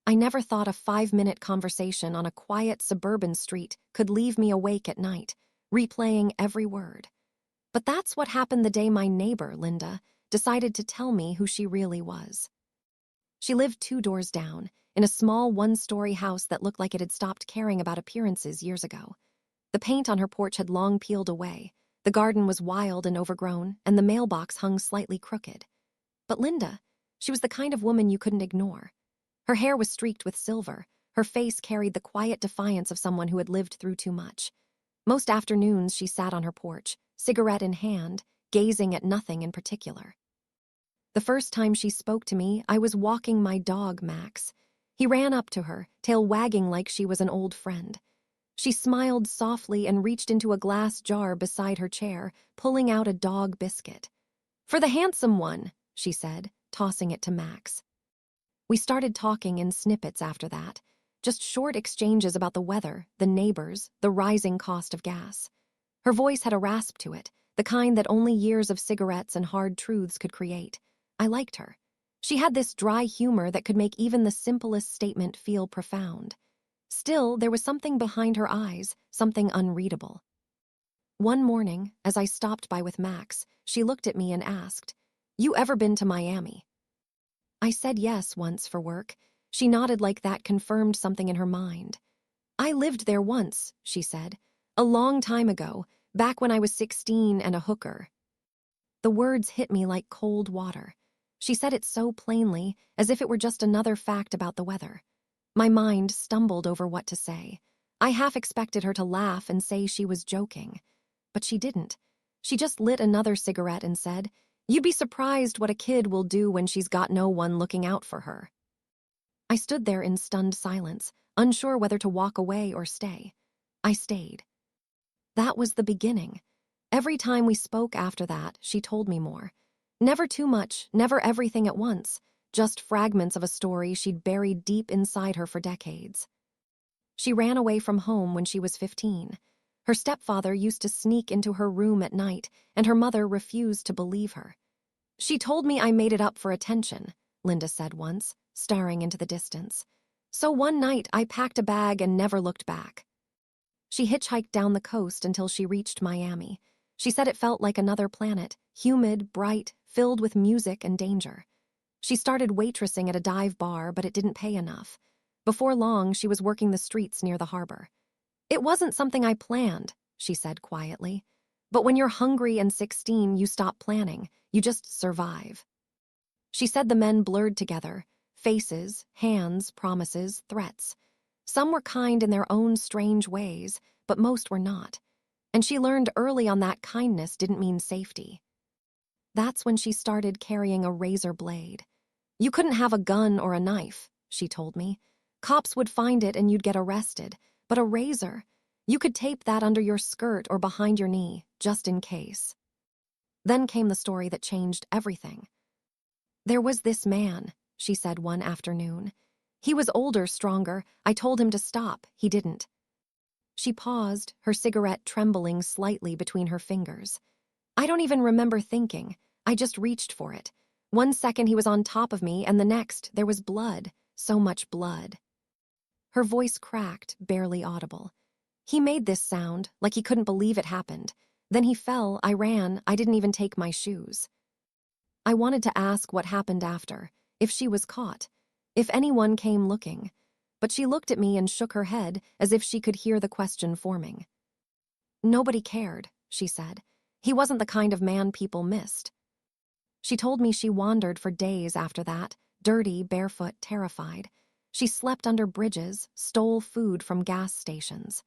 I never thought a 5-minute conversation on a quiet suburban street could leave me awake at night, replaying every word. But that's what happened the day my neighbor, Linda, decided to tell me who she really was. She lived 2 doors down, in a small one-story house that looked like it had stopped caring about appearances years ago. The paint on her porch had long peeled away, the garden was wild and overgrown, and the mailbox hung slightly crooked. But Linda, she was the kind of woman you couldn't ignore. Her hair was streaked with silver, her face carried the quiet defiance of someone who had lived through too much. Most afternoons she sat on her porch, cigarette in hand, gazing at nothing in particular. The first time she spoke to me, I was walking my dog, Max. He ran up to her, tail wagging like she was an old friend. She smiled softly and reached into a glass jar beside her chair, pulling out a dog biscuit. "For the handsome one," she said, tossing it to Max. We started talking in snippets after that, just short exchanges about the weather, the neighbors, the rising cost of gas. Her voice had a rasp to it, the kind that only years of cigarettes and hard truths could create. I liked her. She had this dry humor that could make even the simplest statement feel profound. Still, there was something behind her eyes, something unreadable. One morning, as I stopped by with Max, she looked at me and asked, "You ever been to Miami?" I said yes once for work. She nodded like that confirmed something in her mind. "I lived there once," she said. "A long time ago, back when I was 16 and a hooker." The words hit me like cold water. She said it so plainly, as if it were just another fact about the weather. My mind stumbled over what to say. I half expected her to laugh and say she was joking. But she didn't. She just lit another cigarette and said, "You'd be surprised what a kid will do when she's got no one looking out for her." I stood there in stunned silence, unsure whether to walk away or stay. I stayed. That was the beginning. Every time we spoke after that, she told me more. Never too much, never everything at once, just fragments of a story she'd buried deep inside her for decades. She ran away from home when she was 15. Her stepfather used to sneak into her room at night, and her mother refused to believe her. "She told me I made it up for attention," Linda said once, staring into the distance. "So one night I packed a bag and never looked back." She hitchhiked down the coast until she reached Miami. She said it felt like another planet, humid, bright, filled with music and danger. She started waitressing at a dive bar, but it didn't pay enough. Before long, she was working the streets near the harbor. "It wasn't something I planned," she said quietly. "But when you're hungry and 16, you stop planning. You just survive." She said the men blurred together, faces, hands, promises, threats. Some were kind in their own strange ways, but most were not. And she learned early on that kindness didn't mean safety. That's when she started carrying a razor blade. "You couldn't have a gun or a knife," she told me. "Cops would find it and you'd get arrested. But a razor, you could tape that under your skirt or behind your knee, just in case." Then came the story that changed everything. "There was this man," she said one afternoon. "He was older, stronger. I told him to stop. He didn't." She paused, her cigarette trembling slightly between her fingers. I don't even remember thinking. I just reached for it. One second he was on top of me, and the next there was blood, so much blood. Her voice cracked, barely audible. "He made this sound, like he couldn't believe it happened. Then he fell, I ran, I didn't even take my shoes." I wanted to ask what happened after, if she was caught, if anyone came looking, but she looked at me and shook her head as if she could hear the question forming. "Nobody cared," she said. "He wasn't the kind of man people missed." She told me she wandered for days after that, dirty, barefoot, terrified. She slept under bridges, stole food from gas stations.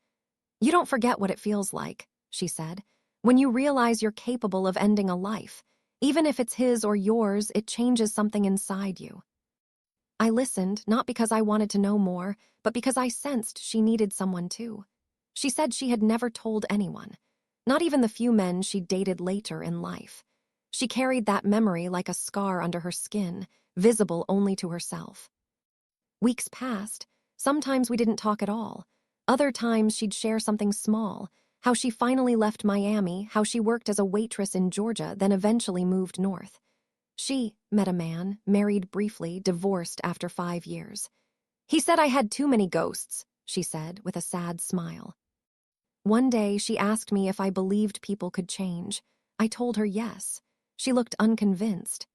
"You don't forget what it feels like," she said. "When you realize you're capable of ending a life. Even if it's his or yours, it changes something inside you." I listened, not because I wanted to know more, but because I sensed she needed someone too. She said she had never told anyone, not even the few men she'd dated later in life. She carried that memory like a scar under her skin, visible only to herself. Weeks passed. Sometimes we didn't talk at all. Other times she'd share something small, how she finally left Miami, how she worked as a waitress in Georgia, then eventually moved north. She met a man, married briefly, divorced after 5 years. He said I had too many ghosts, she said with a sad smile. One day, she asked me if I believed people could change. I told her yes. She looked unconvinced.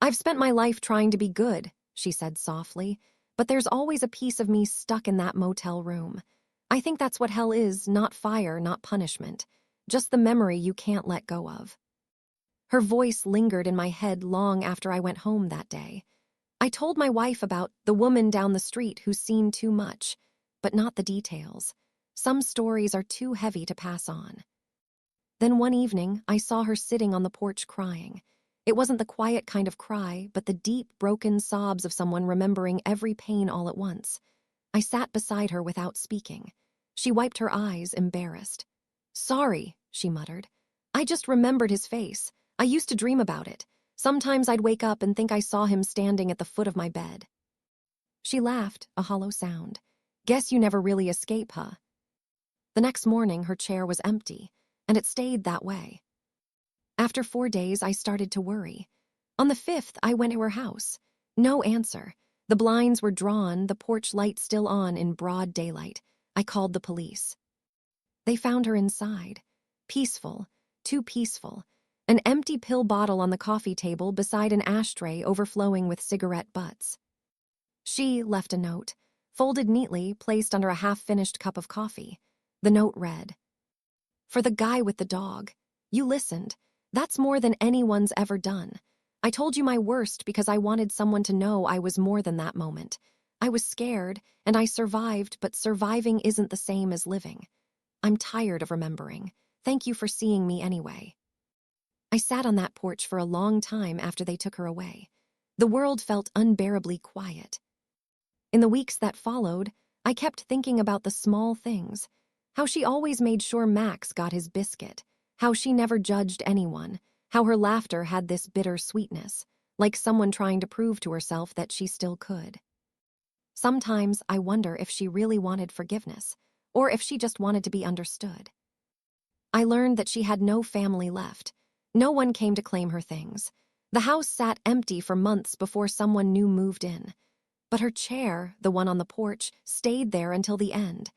I've spent my life trying to be good, she said softly, but there's always a piece of me stuck in that motel room. I think that's what hell is, not fire, not punishment. Just the memory you can't let go of. Her voice lingered in my head long after I went home that day. I told my wife about the woman down the street who's seen too much, but not the details. Some stories are too heavy to pass on. Then one evening, I saw her sitting on the porch crying. It wasn't the quiet kind of cry, but the deep, broken sobs of someone remembering every pain all at once. I sat beside her without speaking. She wiped her eyes, embarrassed. "Sorry," she muttered. "I just remembered his face. I used to dream about it. Sometimes I'd wake up and think I saw him standing at the foot of my bed." She laughed, a hollow sound. "Guess you never really escape, huh?" The next morning, her chair was empty, and it stayed that way. After 4 days, I started to worry. On the 5th, I went to her house. No answer. The blinds were drawn, the porch light still on in broad daylight. I called the police. They found her inside. Peaceful, too peaceful. An empty pill bottle on the coffee table beside an ashtray overflowing with cigarette butts. She left a note, folded neatly, placed under a half-finished cup of coffee. The note read, "For the guy with the dog. You listened. That's more than anyone's ever done. I told you my worst because I wanted someone to know I was more than that moment. I was scared, and I survived, but surviving isn't the same as living. I'm tired of remembering. Thank you for seeing me anyway." I sat on that porch for a long time after they took her away. The world felt unbearably quiet. In the weeks that followed, I kept thinking about the small things. How she always made sure Max got his biscuit. How she never judged anyone. How her laughter had this bitter sweetness, like someone trying to prove to herself that she still could. Sometimes I wonder if she really wanted forgiveness, or if she just wanted to be understood. I learned that she had no family left. No one came to claim her things. The house sat empty for months before someone new moved in. But her chair, the one on the porch, stayed there until the end.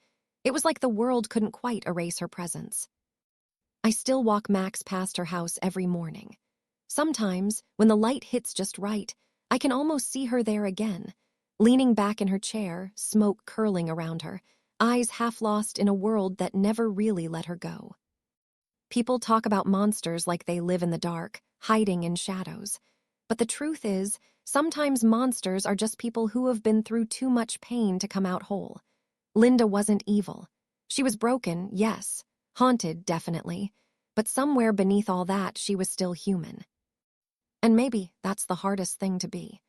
It was like the world couldn't quite erase her presence. I still walk Max past her house every morning. Sometimes, when the light hits just right, I can almost see her there again, leaning back in her chair, smoke curling around her, eyes half lost in a world that never really let her go. People talk about monsters like they live in the dark, hiding in shadows. But the truth is, sometimes monsters are just people who have been through too much pain to come out whole. Linda wasn't evil. She was broken, yes. Haunted, definitely. But somewhere beneath all that, she was still human. And maybe that's the hardest thing to be.